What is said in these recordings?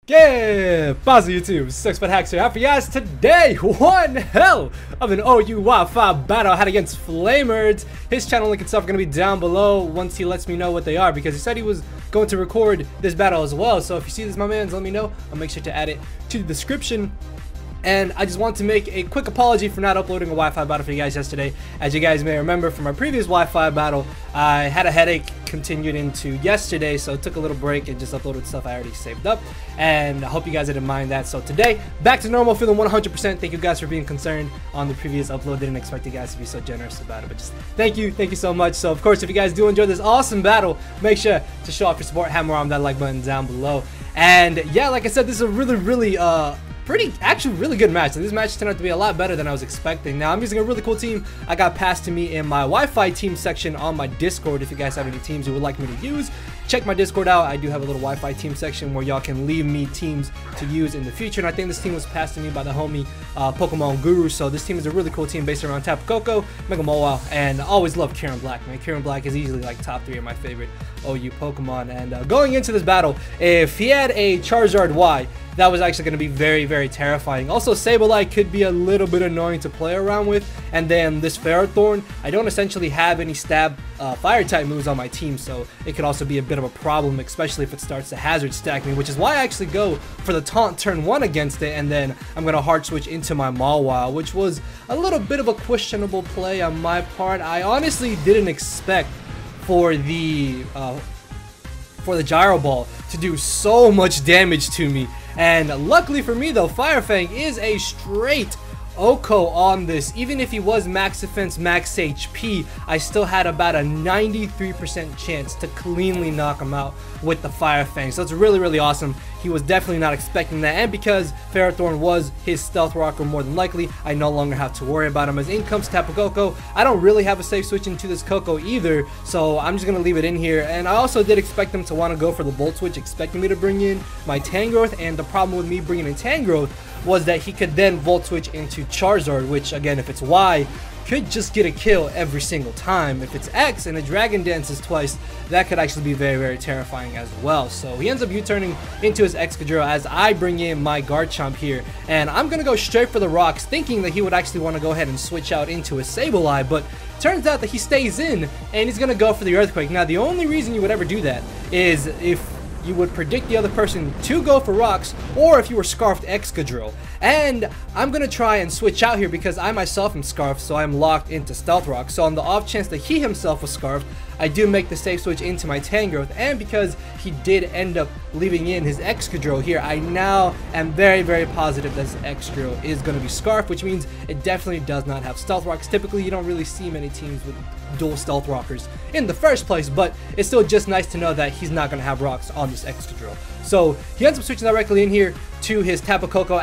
Yeah, pause YouTube, 6fthax here. For you guys today, one hell of an OU Wi-Fi battle I had against Flamerds. His channel link and stuff are going to be down below once he lets me know what they are, because he said he was going to record this battle as well. So if you see this, my man, let me know. I'll make sure to add it to the description. And I just want to make a quick apology for not uploading a Wi-Fi battle for you guys yesterday. As you guys may remember from my previous Wi-Fi battle, I had a headache, continued into yesterday, so took a little break and just uploaded stuff I already saved up. And I hope you guys didn't mind that. So today, back to normal, feeling 100%. Thank you guys for being concerned on the previous upload. Didn't expect you guys to be so generous about it, but just thank you so much. So of course, if you guys do enjoy this awesome battle, make sure to show off your support, hammer on that like button down below. And yeah, like I said, this is a really really good match. So this match turned out to be a lot better than I was expecting. Now I'm using a really cool team I got passed to me in my Wi-Fi team section on my Discord. If you guys have any teams you would like me to use, check my Discord out. I do have a little Wi-Fi team section where y'all can leave me teams to use in the future. And I think this team was passed to me by the homie Pokemon Guru. So this team is a really cool team based around Tapu Koko, Mega Mawile, and I always love Kyurem Black, man. Kyurem Black is easily like top 3 of my favorite OU Pokemon. And going into this battle, if he had a Charizard Y, that was actually going to be very terrifying. Also, Sableye could be a little bit annoying to play around with. And then this Ferrothorn, I don't essentially have any stab fire type moves on my team, so it could also be a bit of a problem, especially if it starts to hazard stack me, which is why I actually go for the taunt turn 1 against it, and then I'm going to hard switch into my Mawile, which was a little bit of a questionable play on my part. I honestly didn't expect for the Gyro Ball to do so much damage to me. And luckily for me though, Fire Fang is a straight Oko on this. Even if he was max defense, max HP, I still had about a 93% chance to cleanly knock him out with the Fire Fang. So it's really awesome. He was definitely not expecting that, and because Ferrothorn was his stealth rocker more than likely, I no longer have to worry about him. As in comes Tapu Koko, I don't really have a safe switch into this Koko either, so I'm just gonna leave it in here. And I also did expect them to want to go for the Volt Switch, expecting me to bring in my Tangrowth, and the problem with me bringing in Tangrowth was that he could then Volt Switch into Charizard, which again, if it's Y, could just get a kill every single time. If it's X and a Dragon Dances twice, that could actually be very terrifying as well. So he ends up U-turning into his Excadrill as I bring in my Garchomp here, and I'm gonna go straight for the rocks, thinking that he would actually want to go ahead and switch out into his Sableye, but turns out that he stays in and he's gonna go for the Earthquake. Now the only reason you would ever do that is if you would predict the other person to go for rocks, or if you were Scarfed Excadrill. And I'm gonna try and switch out here because I myself am Scarfed, so I'm locked into Stealth Rock. So on the off chance that he himself was Scarfed, I do make the safe switch into my Tangrowth, and because he did end up leaving in his Excadrill here, I now am very positive that this Excadrill is going to be Scarf, which means it definitely does not have Stealth Rocks. Typically, you don't really see many teams with dual Stealth Rockers in the first place, but it's still just nice to know that he's not going to have rocks on this Excadrill. So he ends up switching directly in here to his Tapu Koko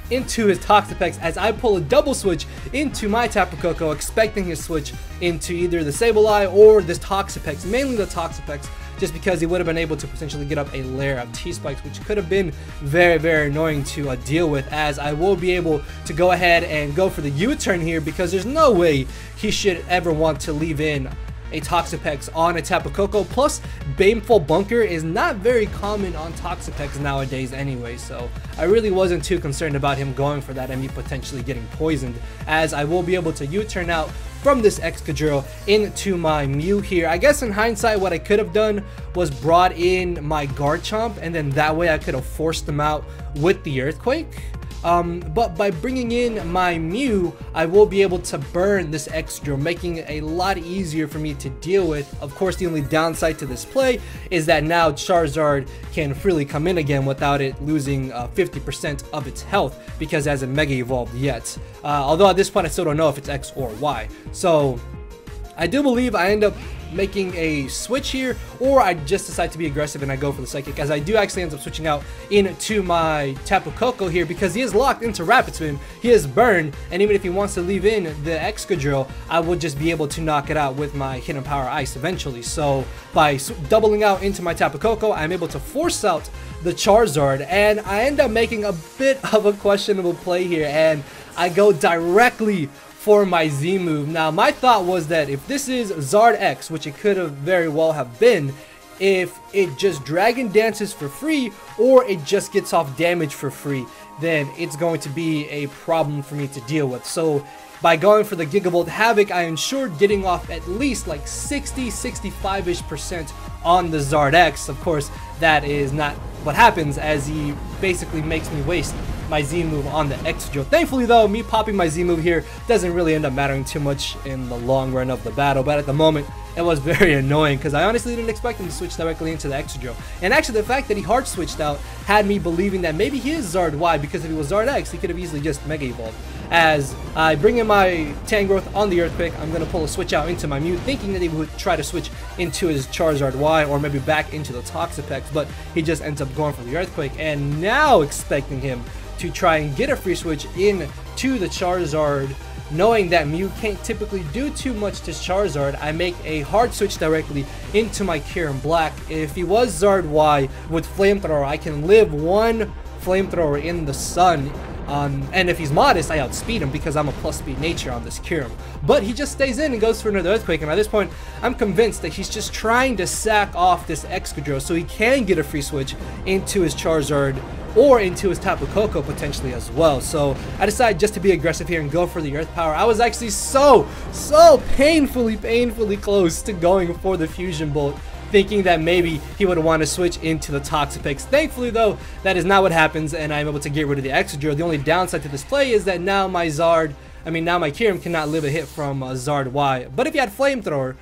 into his Toxapex, as I pull a double switch into my Tapu Koko, expecting his switch into either the Sableye or this Toxapex, mainly the Toxapex, just because he would have been able to potentially get up a layer of T-Spikes, which could have been very annoying to deal with, as I will be able to go ahead and go for the U-turn here, because there's no way he should ever want to leave in a Toxapex on a Tapu Koko. Plus, Baneful Bunker is not very common on Toxapex nowadays anyway, so I really wasn't too concerned about him going for that and me potentially getting poisoned, as I will be able to U-turn out from this Excadrill into my Mew here. I guess in hindsight, what I could have done was brought in my Garchomp, and then that way I could have forced them out with the Earthquake. But by bringing in my Mew, I will be able to burn this Excadrill, making it a lot easier for me to deal with. Of course, the only downside to this play is that now Charizard can freely come in again without it losing 50% of its health, because it hasn't Mega Evolved yet. Although at this point I still don't know if it's X or Y. So I do believe I end up making a switch here, or I just decide to be aggressive and I go for the Psychic, as I do actually end up switching out into my Tapu Koko here, because he is locked into Rapid Spin, he is burned, and even if he wants to leave in the Excadrill, I will just be able to knock it out with my Hidden Power Ice eventually. So by doubling out into my Tapu Koko, I'm able to force out the Charizard, and I end up making a bit of a questionable play here, and I go directly for my Z move. Now my thought was that if this is Zard X, which it could have very well have been, if it just Dragon Dances for free or it just gets off damage for free, then it's going to be a problem for me to deal with. So by going for the Gigavolt Havoc, I ensured getting off at least like 65-ish% on the Zard X. Of course, that is not what happens, as he basically makes me waste my Z move on the Excadrill. Thankfully though, me popping my Z move here doesn't really end up mattering too much in the long run of the battle, but at the moment it was very annoying because I honestly didn't expect him to switch directly into the Excadrill. And actually the fact that he hard switched out had me believing that maybe he is Zard Y, because if he was Zard X he could have easily just Mega Evolved. As I bring in my Tangrowth on the Earthquake, I'm going to pull a switch out into my Mew, thinking that he would try to switch into his Charizard Y or maybe back into the Toxapex, but he just ends up going for the Earthquake, and now expecting him to try and get a free switch into the Charizard. Knowing that Mew can't typically do too much to Charizard, I make a hard switch directly into my Kyurem Black. If he was Zard Y with Flamethrower, I can live one Flamethrower in the sun. And if he's modest, I outspeed him because I'm a plus speed nature on this Kyurem. But he just stays in and goes for another Earthquake, and at this point, I'm convinced that he's just trying to sack off this Excadrill so he can get a free switch into his Charizard or into his Tapu Koko potentially as well. So I decided just to be aggressive here and go for the Earth Power. I was actually so painfully close to going for the Fusion Bolt, thinking that maybe he would want to switch into the Toxapex. Thankfully though, that is not what happens, and I'm able to get rid of the Excadrill. The only downside to this play is that now my Kyurem cannot live a hit from Zard Y. But if he had Flamethrower,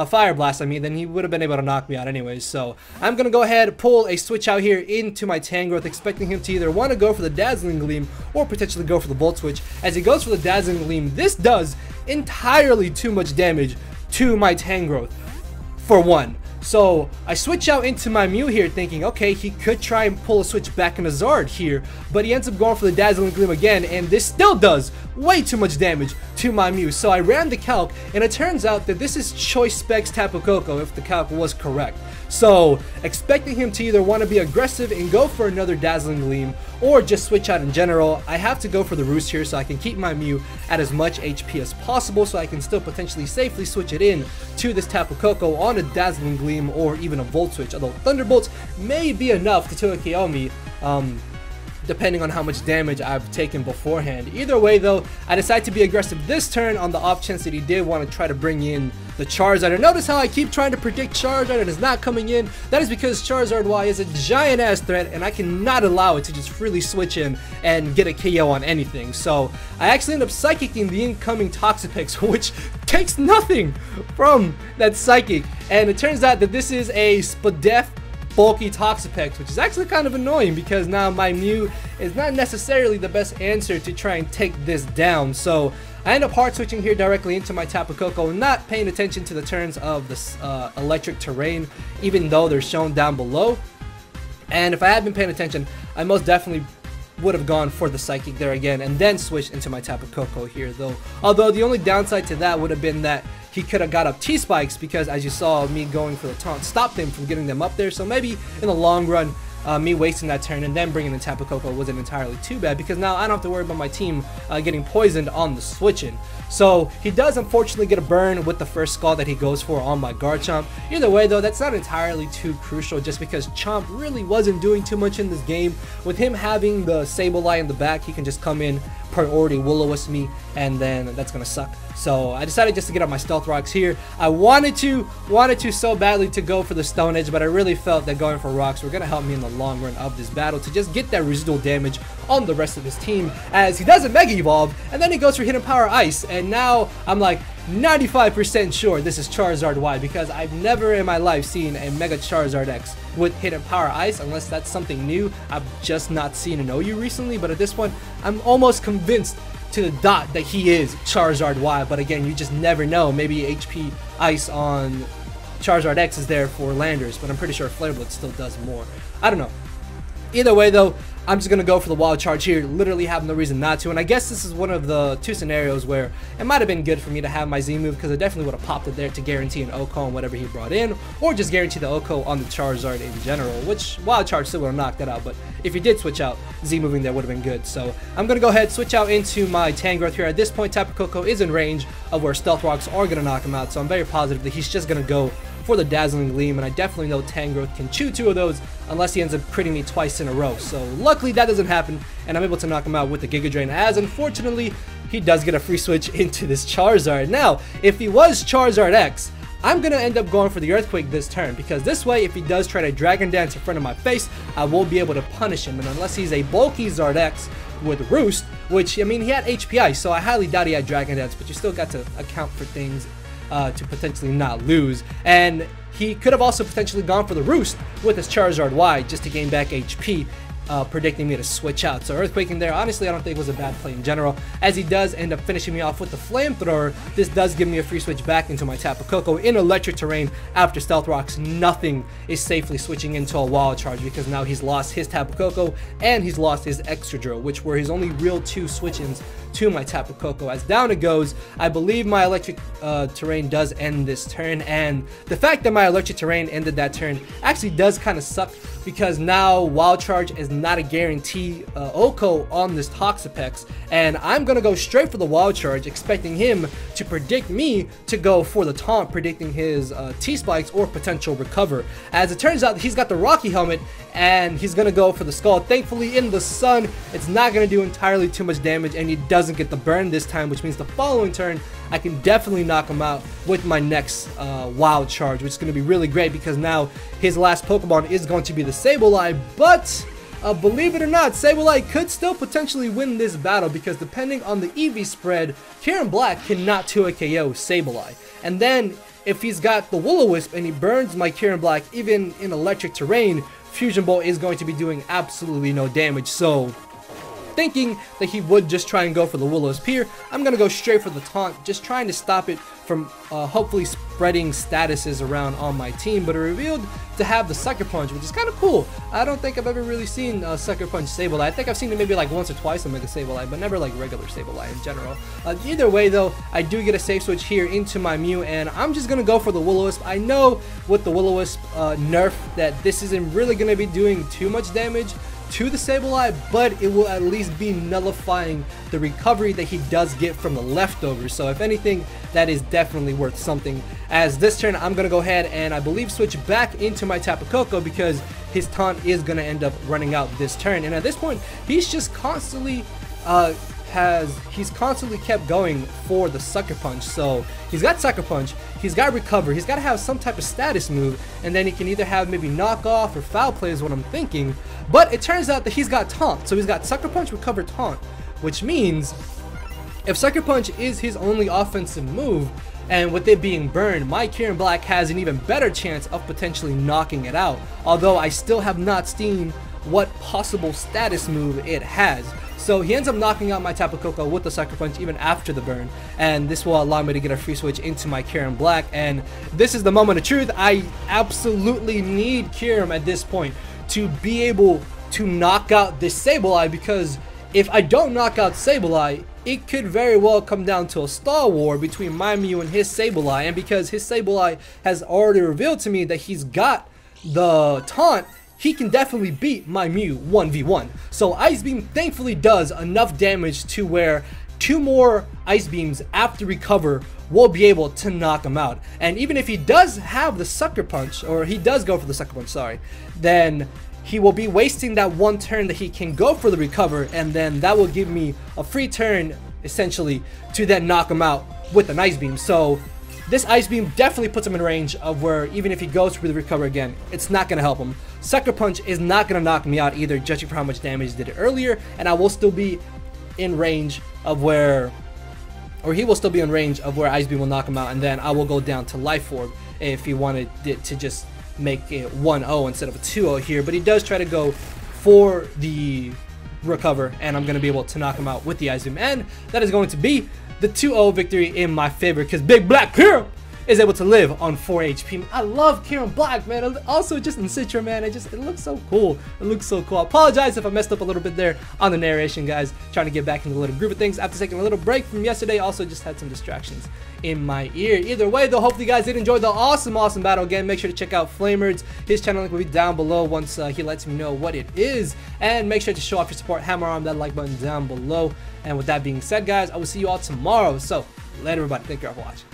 Fire Blast, then he would have been able to knock me out anyways. So I'm going to go ahead, pull a switch out here into my Tangrowth, expecting him to either want to go for the Dazzling Gleam or potentially go for the Volt Switch. As he goes for the Dazzling Gleam, this does entirely too much damage to my Tangrowth, for one. So I switch out into my Mew here thinking, okay, he could try and pull a switch back into Zard here, but he ends up going for the Dazzling Gleam again, and this still does way too much damage to my Mew. So I ran the calc, and it turns out that this is Choice Specs Tapu Koko, if the calc was correct. So expecting him to either want to be aggressive and go for another Dazzling Gleam or just switch out in general, I have to go for the Roost here so I can keep my Mew at as much HP as possible, so I can still potentially safely switch it in to this Tapu Koko on a Dazzling Gleam or even a Volt Switch, although Thunderbolts may be enough to KO me, depending on how much damage I've taken beforehand. Either way though, I decided to be aggressive this turn on the off chance that he did want to try to bring in the Charizard. And notice how I keep trying to predict Charizard and it's not coming in. That is because Charizard Y is a giant ass threat and I cannot allow it to just freely switch in and get a KO on anything. So I actually end up Psychicking the incoming Toxapex, which takes nothing from that Psychic. And it turns out that this is a Spadef bulky Toxapex, which is actually kind of annoying because now my Mew is not necessarily the best answer to try and take this down. So I end up hard switching here directly into my Tapu Koko, not paying attention to the turns of this electric terrain, even though they're shown down below. And if I had been paying attention, I most definitely would have gone for the Psychic there again and then switched into my Tapu Koko here though. Although the only downside to that would have been that he could have got up T-Spikes, because as you saw, me going for the taunt stopped him from getting them up there. So maybe in the long run, me wasting that turn and then bringing in Tapu Koko wasn't entirely too bad, because now I don't have to worry about my team getting poisoned on the switch-in. So he does unfortunately get a burn with the first Scald that he goes for on my Garchomp. Either way though, that's not entirely too crucial, just because Chomp really wasn't doing too much in this game. With him having the Sableye in the back, he can just come in, priority Will-O-Wisp me, and then that's gonna suck. So I decided just to get up my Stealth Rocks here. I wanted to so badly to go for the Stone Edge, but I really felt that going for Rocks were gonna help me in the long run of this battle to just get that residual damage on the rest of his team, as he doesn't Mega Evolve, and then he goes for Hidden Power Ice, and now I'm like 95% sure this is Charizard Y, because I've never in my life seen a Mega Charizard X with Hidden Power Ice, unless that's something new I've just not seen in OU recently. But at this point, I'm almost convinced to the dot that he is Charizard Y, but again, you just never know. Maybe HP Ice on Charizard X is there for Landers, but I'm pretty sure Flare Blitz still does more. I don't know. Either way though, I'm just going to go for the Wild Charge here, literally have no reason not to. And I guess this is one of the two scenarios where it might have been good for me to have my Z move, because I definitely would have popped it there to guarantee an OHKO on whatever he brought in, or just guarantee the OHKO on the Charizard in general, which Wild Charge still would have knocked that out. But if he did switch out, Z moving there would have been good. So I'm going to go ahead, switch out into my Tangrowth here. At this point, Tapu Koko is in range of where Stealth Rocks are going to knock him out, so I'm very positive that he's just going to go for the Dazzling Gleam, and I definitely know Tangrowth can chew 2 of those unless he ends up critting me twice in a row. So luckily that doesn't happen, and I'm able to knock him out with the Giga Drain, as unfortunately he does get a free switch into this Charizard. Now, if he was Charizard X, I'm going to end up going for the Earthquake this turn, because this way, if he does try to Dragon Dance in front of my face, I won't be able to punish him. And unless he's a bulky Zard X with Roost, which, I mean, he had HPI, so I highly doubt he had Dragon Dance, but you still got to account for things to potentially not lose. And he could have also potentially gone for the Roost with his Charizard Y just to gain back HP, predicting me to switch out. So Earthquaking there, honestly, I don't think was a bad play in general, as he does end up finishing me off with the Flamethrower. This does give me a free switch back into my Tapu Koko in electric terrain. After Stealth Rocks, nothing is safely switching into a Wild Charge, because now he's lost his Tapu Koko and he's lost his Extra Drill, which were his only real 2 switch-ins to my Tapu Koko. As down it goes, I believe my electric terrain does end this turn, and the fact that my electric terrain ended that turn actually does kind of suck, because now Wild Charge is not a guarantee Oko on this Toxapex, and I'm gonna go straight for the Wild Charge, expecting him to predict me to go for the taunt, predicting his T-Spikes or potential recover. As it turns out, he's got the Rocky Helmet and he's gonna go for the Skull. Thankfully, in the sun, it's not gonna do entirely too much damage, and he doesn't get the burn this time, which means the following turn I can definitely knock him out with my next Wild Charge, which is going to be really great, because now his last Pokemon is going to be the Sableye. But believe it or not, Sableye could still potentially win this battle, because depending on the EV spread, Kyurem Black cannot 2 KO Sableye. And then if he's got the Will-O-Wisp and he burns my Kyurem Black even in electric terrain, Fusion Bolt is going to be doing absolutely no damage. So thinking that he would just try and go for the Will-O-Wisp here, I'm going to go straight for the taunt, just trying to stop it from hopefully spreading statuses around on my team. But it revealed to have the Sucker Punch, which is kind of cool. I don't think I've ever really seen Sucker Punch Sableye. I think I've seen it maybe like once or twice on Mega Sableye, but never like regular Sableye in general. Either way though, I do get a safe switch here into my Mew, and I'm just going to go for the Will-O-Wisp. I know with the Will-O-Wisp nerf that this isn't really going to be doing too much damage to the Sableye, but it will at least be nullifying the recovery that he does get from the leftovers. So if anything, that is definitely worth something. As this turn, I'm gonna go ahead and I believe switch back into my Tapu Koko, because his taunt is gonna end up running out this turn. And at this point, he's just constantly he's constantly kept going for the Sucker Punch. So he's got Sucker Punch, he's got Recover, he's got to have some type of status move, and then he can either have maybe Knock Off or Foul Play is what I'm thinking. But it turns out that he's got Taunt, so he's got Sucker Punch, Recover, Taunt, which means if Sucker Punch is his only offensive move, and with it being burned, my Kyurem Black has an even better chance of potentially knocking it out, although I still have not seen what possible status move it has. So he ends up knocking out my Tapu Koko with the Sucker Punch even after the burn, and this will allow me to get a free switch into my Kyurem Black. And this is the moment of truth. I absolutely need Kyurem at this point to be able to knock out this Sableye, because if I don't knock out Sableye, it could very well come down to a Star War between my Mew and his Sableye. And because his Sableye has already revealed to me that he's got the Taunt, he can definitely beat my Mew 1v1. So Ice Beam thankfully does enough damage to where 2 more Ice Beams after Recover will be able to knock him out. And even if he does have the Sucker Punch, or he does go for the Sucker Punch, sorry, then he will be wasting that 1 turn that he can go for the Recover, and then that will give me a free turn essentially to then knock him out with an Ice Beam. So this Ice Beam definitely puts him in range of where even if he goes for the Recover again, it's not going to help him. Sucker Punch is not going to knock me out either, judging for how much damage he did earlier, and I will still be in range of where, or he will still be in range of where Ice Beam will knock him out, and then I will go down to Life Orb if he wanted it to just make it 1-0 instead of a 2-0 here. But he does try to go for the Recover, and I'm going to be able to knock him out with the Ice Beam, and that is going to be the 2-0 victory in my favor, because Big Black Kyurem is able to live on 4 HP. I love Kyurem Black, man. Also, just in Citra, man, it looks so cool. It looks so cool. I apologize if I messed up a little bit there on the narration, guys. Trying to get back in the little group of things after taking a little break from yesterday. Also, just had some distractions in my ear. Either way, though, hopefully you guys did enjoy the awesome battle. Again, make sure to check out Flamerds. His channel link will be down below once he lets me know what it is. And make sure to show off your support. Hammer on that like button down below. And with that being said, guys, I will see you all tomorrow. So, later, everybody. Thank you all for watching.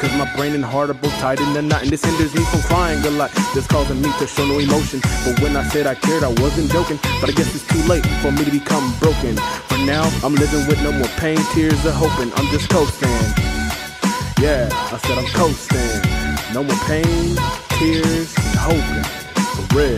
Cause my brain and heart are both tied in a knot, and this hinders me from crying a lot, just causing me to show no emotion. But when I said I cared, I wasn't joking. But I guess it's too late for me to become broken. For now, I'm living with no more pain, tears of hoping. I'm just coasting. Yeah, I said I'm coasting. No more pain, tears, and hoping. For real.